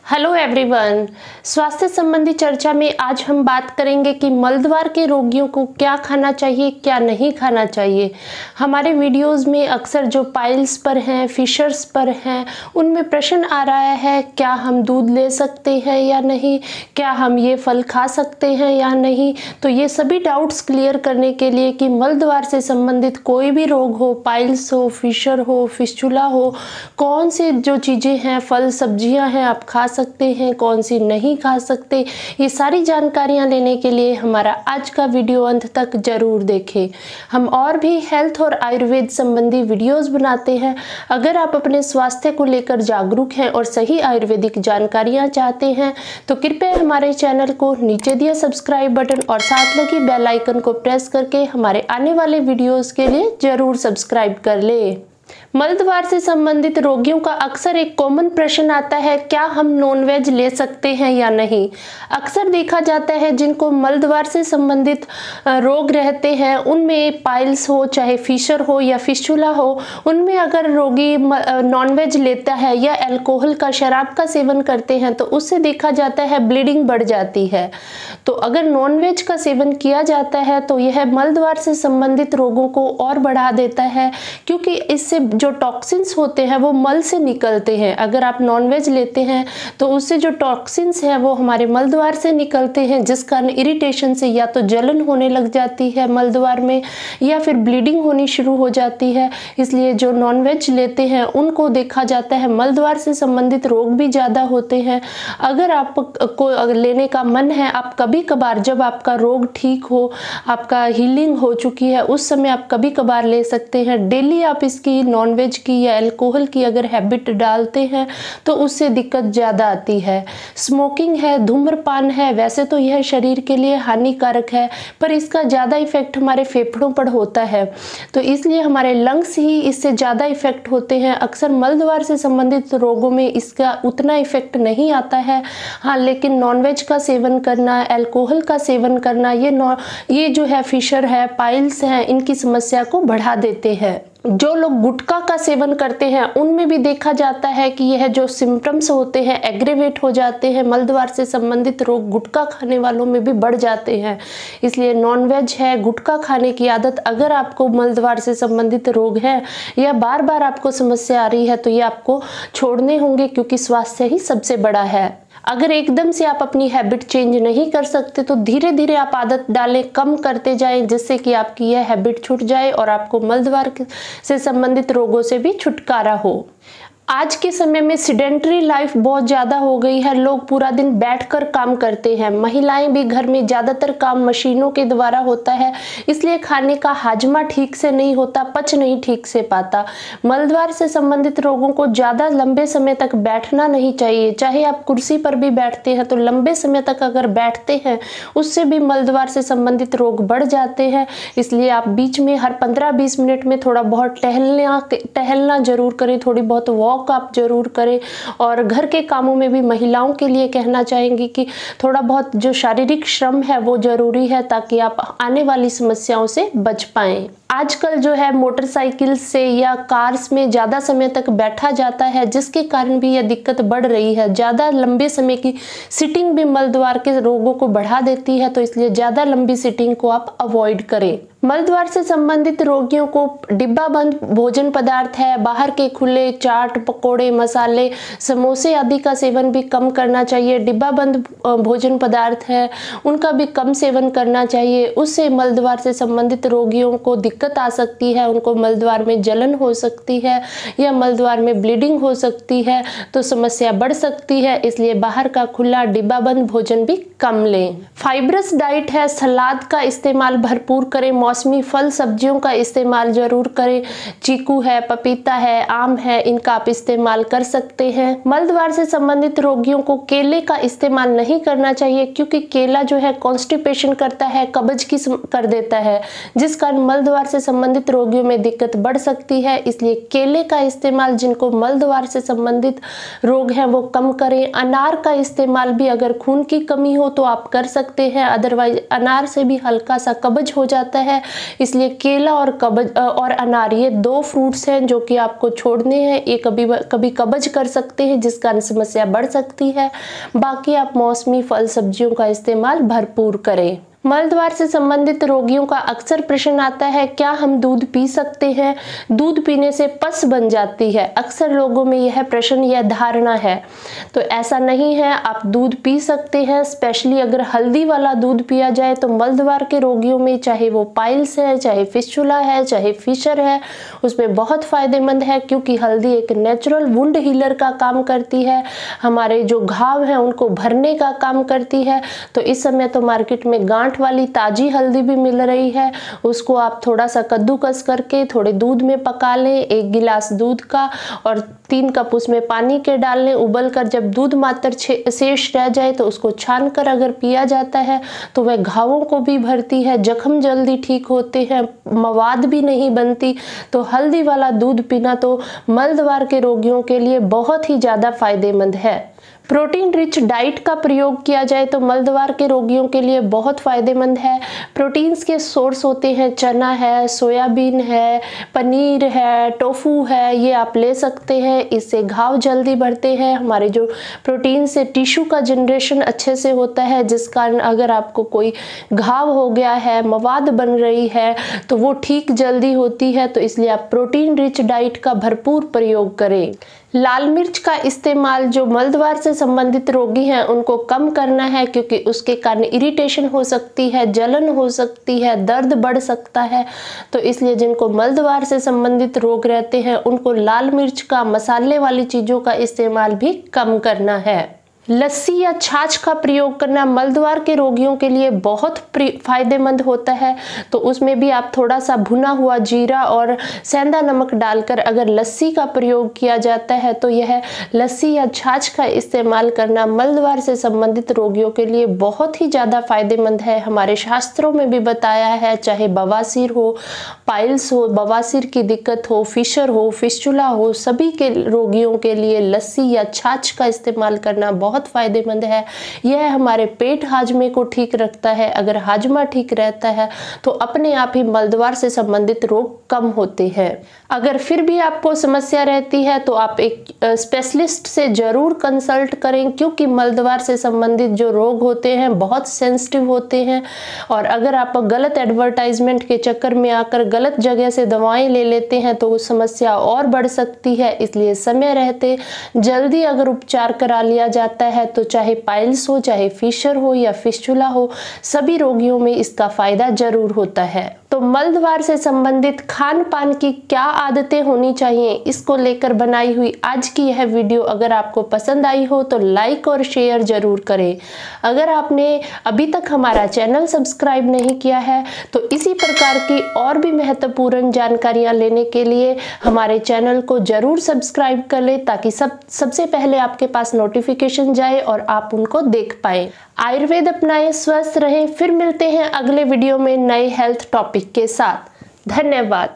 Hello everyone. स्वास्थ्य संबंधी चर्चा में आज हम बात करेंगे कि मलद्वार के रोगियों को क्या खाना चाहिए, क्या नहीं खाना चाहिए। हमारे वीडियोस में अक्सर जो पाइल्स पर हैं, फिशर्स पर हैं, उनमें प्रश्न आ रहा है क्या हम दूध ले सकते हैं या नहीं, क्या हम ये फल खा सकते हैं या नहीं। तो ये सभी डाउट्स क्लियर करने के लिए कि मलद्वार से संबंधित कोई भी रोग हो, पाइल्स हो, फिशर हो, फिस्चुला हो, कौन सी जो चीज़ें हैं, फल सब्जियां हैं आप खा सकते हैं, कौन सी नहीं खा सकते, ये सारी जानकारियां लेने के लिए हमारा आज का वीडियो अंत तक जरूर देखें। हम और भी हेल्थ और आयुर्वेद संबंधी वीडियोस बनाते हैं। अगर आप अपने स्वास्थ्य को लेकर जागरूक हैं और सही आयुर्वेदिक जानकारियां चाहते हैं तो कृपया हमारे चैनल को नीचे दिए सब्सक्राइब बटन और साथ लगी बेल आइकन को प्रेस करके हमारे आने वाले वीडियोस के लिए जरूर सब्सक्राइब कर ले। मलद्वार से संबंधित रोगियों का अक्सर एक कॉमन प्रश्न आता है, क्या हम नॉनवेज ले सकते हैं या नहीं। अक्सर देखा जाता है जिनको मलद्वार से संबंधित रोग रहते हैं उनमें पाइल्स हो, चाहे फिशर हो या फिस्चुला हो, उनमें अगर रोगी नॉनवेज लेता है या अल्कोहल का, शराब का सेवन करते हैं तो उससे देखा जाता है ब्लीडिंग बढ़ जाती है। तो अगर नॉनवेज का सेवन किया जाता है तो यह मलद्वार से संबंधित रोगों को और बढ़ा देता है, क्योंकि इससे जो टॉक्सिन्स होते हैं वो मल से निकलते हैं। अगर आप नॉनवेज लेते हैं तो उससे जो टॉक्सिन्स हैं वो हमारे मलद्वार से निकलते हैं, जिस कारण इरिटेशन से या तो जलन होने लग जाती है मलद्वार में या फिर ब्लीडिंग होनी शुरू हो जाती है। इसलिए जो नॉनवेज लेते हैं उनको देखा जाता है मलद्वार से संबंधित रोग भी ज़्यादा होते हैं। अगर आपको लेने का मन है, आप कभी कभार जब आपका रोग ठीक हो, आपका हीलिंग हो चुकी है, उस समय आप कभी कभार ले सकते हैं। डेली आप इसकी नॉनवेज की या अल्कोहल की अगर हैबिट डालते हैं तो उससे दिक्कत ज़्यादा आती है। स्मोकिंग है, धूम्रपान है, वैसे तो यह शरीर के लिए हानिकारक है पर इसका ज़्यादा इफेक्ट हमारे फेफड़ों पर होता है, तो इसलिए हमारे लंग्स ही इससे ज़्यादा इफेक्ट होते हैं। अक्सर मलद्वार से संबंधित रोगों में इसका उतना इफेक्ट नहीं आता है। हाँ, लेकिन नॉनवेज का सेवन करना, अल्कोहल का सेवन करना, ये जो है फिशर है, पाइल्स हैं, इनकी समस्या को बढ़ा देते हैं। जो लोग गुटखा का सेवन करते हैं उनमें भी देखा जाता है कि यह जो सिम्टम्स होते हैं एग्रेवेट हो जाते हैं। मलद्वार से संबंधित रोग गुटखा खाने वालों में भी बढ़ जाते हैं। इसलिए नॉनवेज है, गुटखा खाने की आदत, अगर आपको मलद्वार से संबंधित रोग है या बार बार आपको समस्या आ रही है तो ये आपको छोड़ने होंगे, क्योंकि स्वास्थ्य ही सबसे बड़ा है। अगर एकदम से आप अपनी हैबिट चेंज नहीं कर सकते तो धीरे धीरे आप आदत डालें, कम करते जाएं, जिससे कि आपकी यह हैबिट छूट जाए और आपको मलद्वार से संबंधित रोगों से भी छुटकारा हो। आज के समय में सिडेंटरी लाइफ बहुत ज़्यादा हो गई है। लोग पूरा दिन बैठकर काम करते हैं। महिलाएं भी घर में ज़्यादातर काम मशीनों के द्वारा होता है, इसलिए खाने का हाजमा ठीक से नहीं होता, पच नहीं ठीक से पाता। मलद्वार से संबंधित रोगों को ज़्यादा लंबे समय तक बैठना नहीं चाहिए। चाहे आप कुर्सी पर भी बैठते हैं तो लंबे समय तक अगर बैठते हैं उससे भी मलद्वार से संबंधित रोग बढ़ जाते हैं। इसलिए आप बीच में हर 15-20 मिनट में थोड़ा बहुत टहलना जरूर करें, थोड़ी बहुत वॉक आप जरूर करें। और घर के कामों में भी महिलाओं के लिए कहना चाहेंगे कि थोड़ा बहुत जो शारीरिक श्रम है वो जरूरी है, ताकि आप आने वाली समस्याओं से बच पाएं। आजकल जो है मोटरसाइकिल से या कार्स में ज़्यादा समय तक बैठा जाता है, जिसके कारण भी यह दिक्कत बढ़ रही है। ज़्यादा लंबे समय की सिटिंग भी मलद्वार के रोगों को बढ़ा देती है, तो इसलिए ज़्यादा लंबी सिटिंग को आप अवॉइड करें। मलद्वार से संबंधित रोगियों को डिब्बा बंद भोजन पदार्थ है, बाहर के खुले चाट, पकोड़े, मसाले, समोसे आदि का सेवन भी कम करना चाहिए। डिब्बा बंद भोजन पदार्थ है उनका भी कम सेवन करना चाहिए। उससे मलद्वार से संबंधित रोगियों को दिक्कत आ सकती है, उनको मलद्वार में जलन हो सकती है या मलद्वार में ब्लीडिंग हो सकती है, तो समस्या बढ़ सकती है। इसलिए बाहर का खुला डिब्बा बंद भोजन भी कम लें। फाइब्रस डाइट है, सलाद का इस्तेमाल भरपूर करें, मौसमी फल सब्जियों का इस्तेमाल जरूर करें। चीकू है, पपीता है, आम है, इनका आप इस्तेमाल कर सकते हैं। मलद्वार से संबंधित रोगियों को केले का इस्तेमाल नहीं करना चाहिए, क्योंकि केला जो है कॉन्स्टिपेशन करता है, कब्ज की कर देता है, जिस कारण मलद्वार से संबंधित रोगियों में दिक्कत बढ़ सकती है। इसलिए केले का इस्तेमाल जिनको मलद्वार से संबंधित रोग हैं वो कम करें। अनार का इस्तेमाल भी अगर खून की कमी हो तो आप कर सकते हैं, अदरवाइज अनार से भी हल्का सा कब्ज हो जाता है है, इसलिए केला और अनार ये 2 फ्रूट्स हैं जो कि आपको छोड़ने हैं। ये कभी कब्ज कर सकते हैं जिस कारण समस्या बढ़ सकती है। बाकी आप मौसमी फल सब्जियों का इस्तेमाल भरपूर करें। मलद्वार से संबंधित रोगियों का अक्सर प्रश्न आता है, क्या हम दूध पी सकते हैं? दूध पीने से पस बन जाती है। अक्सर लोगों में यह प्रश्न या धारणा है, तो ऐसा नहीं है। आप दूध पी सकते हैं। स्पेशली अगर हल्दी वाला दूध पिया जाए तो मलद्वार के रोगियों में, चाहे वो पाइल्स है, चाहे फिस्टुला है, चाहे फिशर है, उसमें बहुत फायदेमंद है, क्योंकि हल्दी एक नेचुरल वुंड हीलर का काम करती है। हमारे जो घाव हैं उनको भरने का काम करती है। तो इस समय तो मार्केट में गांठ वाली ताजी हल्दी भी मिल रही है। उसको आप थोड़ा सा कद्दूकस करके थोड़े दूध में पका लें, 1 गिलास दूध का, और 3 कप उसमें पानी के डाल लें। उबल कर जब दूध मात्र शेष रह जाए तो उसको छान कर अगर पिया जाता है तो वह घावों को भी भरती है, जख्म जल्दी ठीक होते हैं, मवाद भी नहीं बनती। तो हल्दी वाला दूध पीना तो मलद्वार के रोगियों के लिए बहुत ही ज़्यादा फायदेमंद है। प्रोटीन रिच डाइट का प्रयोग किया जाए तो मलद्वार के रोगियों के लिए बहुत फायदेमंद है। प्रोटीन्स के सोर्स होते हैं चना है, सोयाबीन है, पनीर है, टोफू है, ये आप ले सकते हैं। इससे घाव जल्दी बढ़ते हैं। हमारे जो प्रोटीन से टिश्यू का जनरेशन अच्छे से होता है, जिस कारण अगर आपको कोई घाव हो गया है, मवाद बन रही है, तो वो ठीक जल्दी होती है। तो इसलिए आप प्रोटीन रिच डाइट का भरपूर प्रयोग करें। लाल मिर्च का इस्तेमाल जो मलद्वार से संबंधित रोगी हैं उनको कम करना है, क्योंकि उसके कारण इरिटेशन हो सकती है, जलन हो सकती है, दर्द बढ़ सकता है। तो इसलिए जिनको मलद्वार से संबंधित रोग रहते हैं उनको लाल मिर्च का, मसाले वाली चीज़ों का इस्तेमाल भी कम करना है। लस्सी या छाछ का प्रयोग करना मलद्वार के रोगियों के लिए बहुत फायदेमंद होता है। तो उसमें भी आप थोड़ा सा भुना हुआ जीरा और सेंधा नमक डालकर अगर लस्सी का प्रयोग किया जाता है तो यह लस्सी या छाछ का इस्तेमाल करना मलद्वार से संबंधित रोगियों के लिए बहुत ही ज़्यादा फायदेमंद है। हमारे शास्त्रों में भी बताया है, चाहे बवासीर हो, पाइल्स हो, बवासीर की दिक्कत हो, फिशर हो, फिस्टुला हो, सभी के रोगियों के लिए लस्सी या छाछ का इस्तेमाल करना बहुत फायदेमंद है। यह हमारे पेट हाजमे को ठीक रखता है। अगर हाजमा ठीक रहता है तो अपने आप ही मलद्वार से संबंधित रोग कम होते हैं। अगर फिर भी आपको समस्या रहती है तो आप एक स्पेशलिस्ट से जरूर कंसल्ट करें, क्योंकि मलद्वार से संबंधित जो रोग होते हैं बहुत सेंसिटिव होते हैं। और अगर आप गलत एडवर्टाइजमेंट के चक्कर में आकर गलत जगह से दवाएं ले लेते हैं तो वो समस्या और बढ़ सकती है। इसलिए समय रहते जल्दी अगर उपचार करा लिया जाता है तो चाहे पाइल्स हो, चाहे फिशर हो या फिस्टुला हो, सभी रोगियों में इसका फायदा जरूर होता है। तो मलद्वार से संबंधित खान पान की क्या आदतें होनी चाहिए, इसको लेकर बनाई हुई आज की यह वीडियो अगर आपको पसंद आई हो तो लाइक और शेयर जरूर करें। अगर आपने अभी तक हमारा चैनल सब्सक्राइब नहीं किया है तो इसी प्रकार की और भी महत्वपूर्ण जानकारियां लेने के लिए हमारे चैनल को जरूर सब्सक्राइब कर लें, ताकि सबसे पहले आपके पास नोटिफिकेशन जाए और आप उनको देख पाएं। आयुर्वेद अपनाएं, स्वस्थ रहें। फिर मिलते हैं अगले वीडियो में नए हेल्थ टॉपिक के साथ। धन्यवाद।